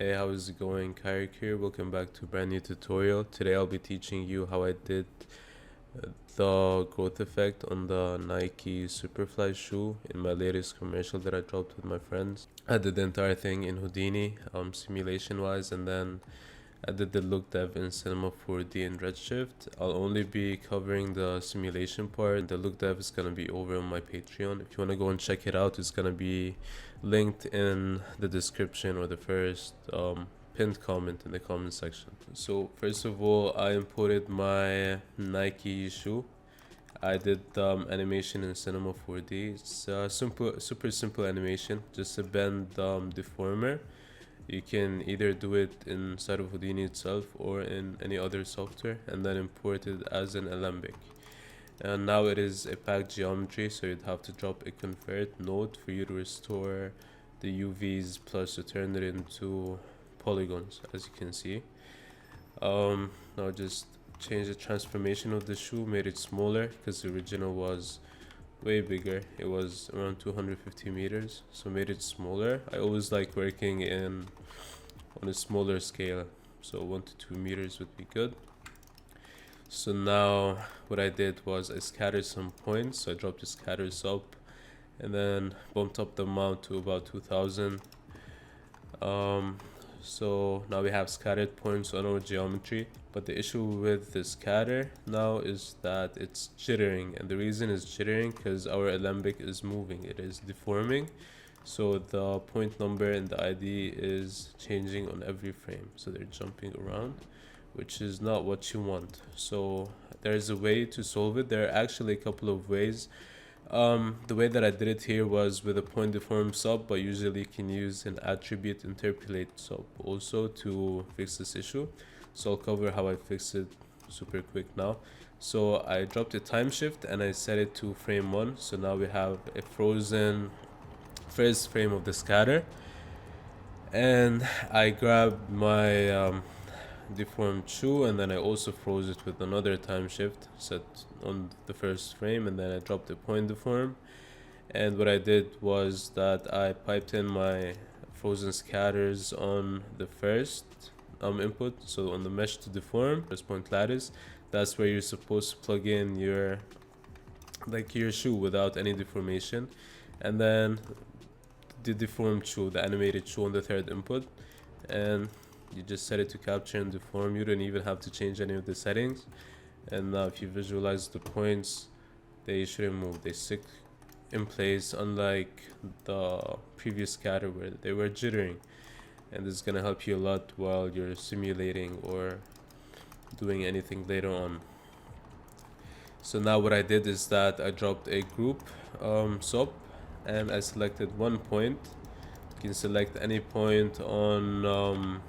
Hey, how is it going? Kyrik here. Welcome back to a brand new tutorial. Today I'll be teaching you how I did the growth effect on the Nike Superfly shoe in my latest commercial that I dropped with my friends. I did the entire thing in Houdini, simulation wise, and then I did the look dev in Cinema 4D in Redshift. I'll only be covering the simulation part. The look dev is gonna be over on my Patreon. If you wanna go and check it out, it's gonna be linked in the description or the first pinned comment in the comment section. So first of all, I imported my Nike shoe. I did animation in Cinema 4D. It's a super simple animation, just a bend deformer. You can either do it inside of Houdini itself or in any other software and then import it as an alembic. And now it is a packed geometry, so you'd have to drop a convert node for you to restore the UVs plus to turn it into polygons, as you can see. Now just change the transformation of the shoe, made it smaller because the original was way bigger. It was around 250 meters, so made it smaller. I always like working on a smaller scale, so 1 to 2 meters would be good. So now what I did was I scattered some points. So I dropped the scatters up and then bumped up the amount to about 2000. So now we have scattered points on our geometry, but the issue with the scatter now is that it's jittering, and the reason it's jittering because our alembic is moving, it is deforming, so the point number and the ID is changing on every frame, so they're jumping around, which is not what you want. So there's a way to solve it. There are actually a couple of ways. The way that I did it here was with a point deform sub, but usually you can use an attribute interpolate sub also to fix this issue. So I'll cover how I fix it super quick now. So I dropped a time shift and I set it to frame 1. So now we have a frozen first frame of the scatter, and I grabbed my deformed shoe and then I also froze it with another time shift set on the first frame, and then I dropped the point deform. And what I did was that I piped in my frozen scatters on the first input, so on the mesh to deform first point lattice. That's where you're supposed to plug in your shoe without any deformation, and then the deformed shoe, the animated shoe, on the third input, and you just set it to capture and deform. You don't even have to change any of the settings. And now if you visualize the points, they shouldn't move, they stick in place, unlike the previous scatter where they were jittering. And this is gonna help you a lot while you're simulating or doing anything later on. So now what I did is that I dropped a group sub and I selected one point. You can select any point on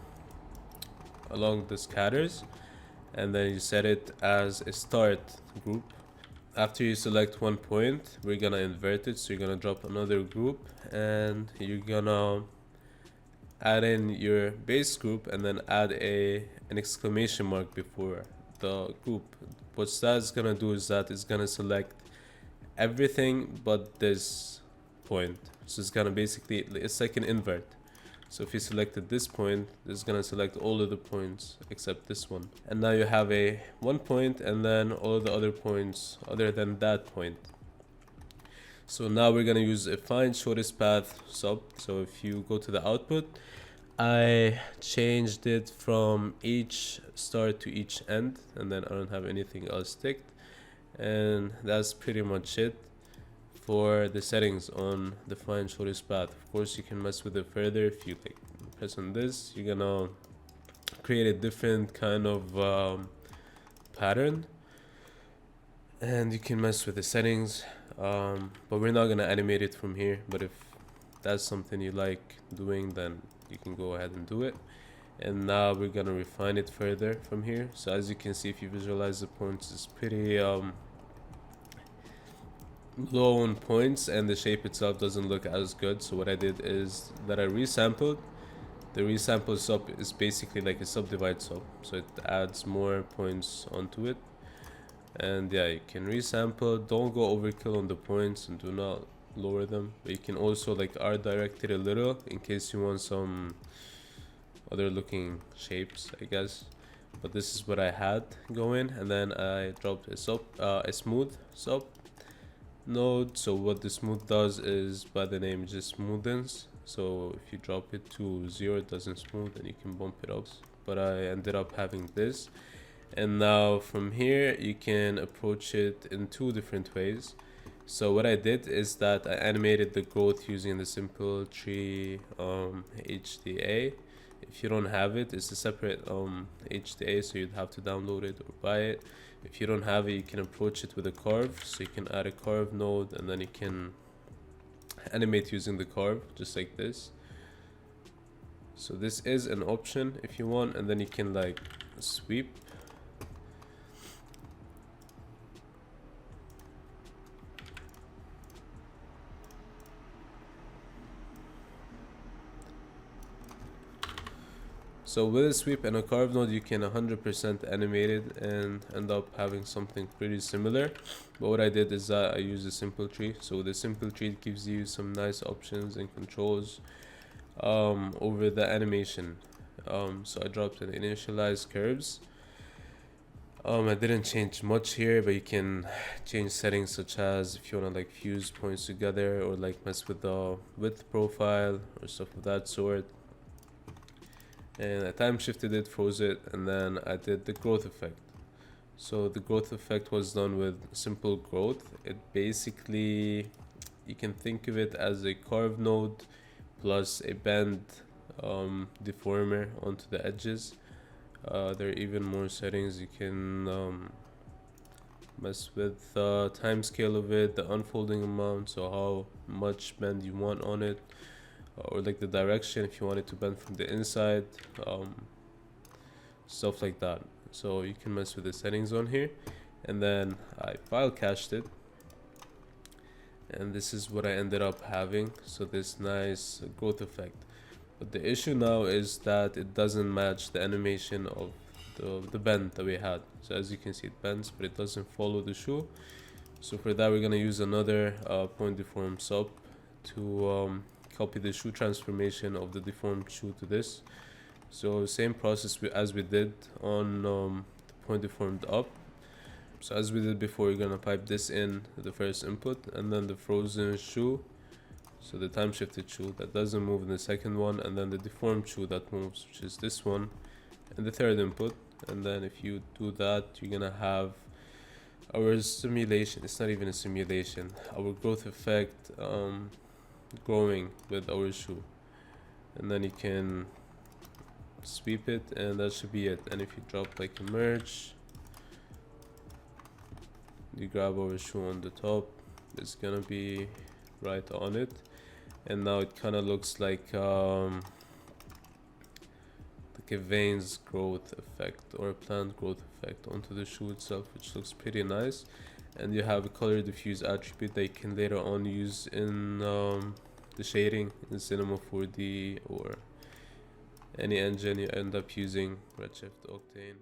along the scatters, and then you set it as a start group. After you select one point, we're gonna invert it, so you're gonna drop another group and you're gonna add in your base group and then add an exclamation mark before the group. What that's gonna do is that it's gonna select everything but this point. So it's gonna basically, it's like an invert. So if you selected this point, it's gonna select all of the points except this one. And now you have a 1 point and then all of the other points other than that point. So now we're gonna use a find shortest path sub. So if you go to the output, I changed it from each start to each end, and then I don't have anything else ticked. And that's pretty much it for the settings on the find shortest path. Of course, you can mess with it further. If you press on this, you're gonna create a different kind of pattern, and you can mess with the settings, but we're not gonna animate it from here. But if that's something you like doing, then you can go ahead and do it. And now we're gonna refine it further from here. So as you can see, if you visualize the points, it's pretty low on points, and the shape itself doesn't look as good. So what I did is that I resampled. The resample sub is basically like a subdivide sub, so it adds more points onto it. And yeah, you can resample. Don't go overkill on the points and do not lower them, but you can also art direct it a little in case you want some other looking shapes, I guess. But this is what I had going, and then I dropped a smooth sub node. So what the smooth does is, by the name, it just smoothens. So if you drop it to 0, it doesn't smooth, and you can bump it up. But I ended up having this, and now from here you can approach it in two different ways. So what I did is that I animated the growth using the simple tree HDA. If you don't have it, it's a separate HDA, so you'd have to download it or buy it. If you don't have it, you can approach it with a carve. So you can add a carve node, and then you can animate using the carve, just like this. So this is an option if you want, and then you can like sweep. So with a sweep and a carve node, you can 100% animate it and end up having something pretty similar. But what I did is that I used a simple tree. So the simple tree, it gives you some nice options and controls over the animation. So I dropped an initialize curves. I didn't change much here, but you can change settings such as if you want to like fuse points together, or like mess with the width profile or stuff of that sort. And I time shifted it, froze it, and then I did the growth effect. So the growth effect was done with simple growth. It basically, you can think of it as a carve node plus a bend deformer onto the edges. There are even more settings. You can mess with the time scale of it, the unfolding amount, so how much bend you want on it, or like the direction if you want it to bend from the inside, stuff like that. So you can mess with the settings on here, and then I file cached it, and this is what I ended up having. So this nice growth effect, but the issue now is that it doesn't match the animation of the bend that we had. So as you can see, it bends, but it doesn't follow the shoe. So for that, we're gonna use another point deform sub to copy the shoe transformation of the deformed shoe to this. So same process as we did on the point deformed up. So as we did before, we're gonna pipe this in the first input, and then the frozen shoe, so the time shifted shoe that doesn't move in the second one, and then the deformed shoe that moves, which is this one, in the third input. And then if you do that, you're gonna have our simulation. It's not even a simulation, our growth effect growing with our shoe. And then you can sweep it, and that should be it. And if you drop like a merge, you grab our shoe on the top, it's gonna be right on it. And now it kind of looks like a veins growth effect or a plant growth effect onto the shoe itself, which looks pretty nice. And you have a color diffuse attribute that you can later on use in the shading in Cinema 4D or any engine you end up using, Redshift, Octane.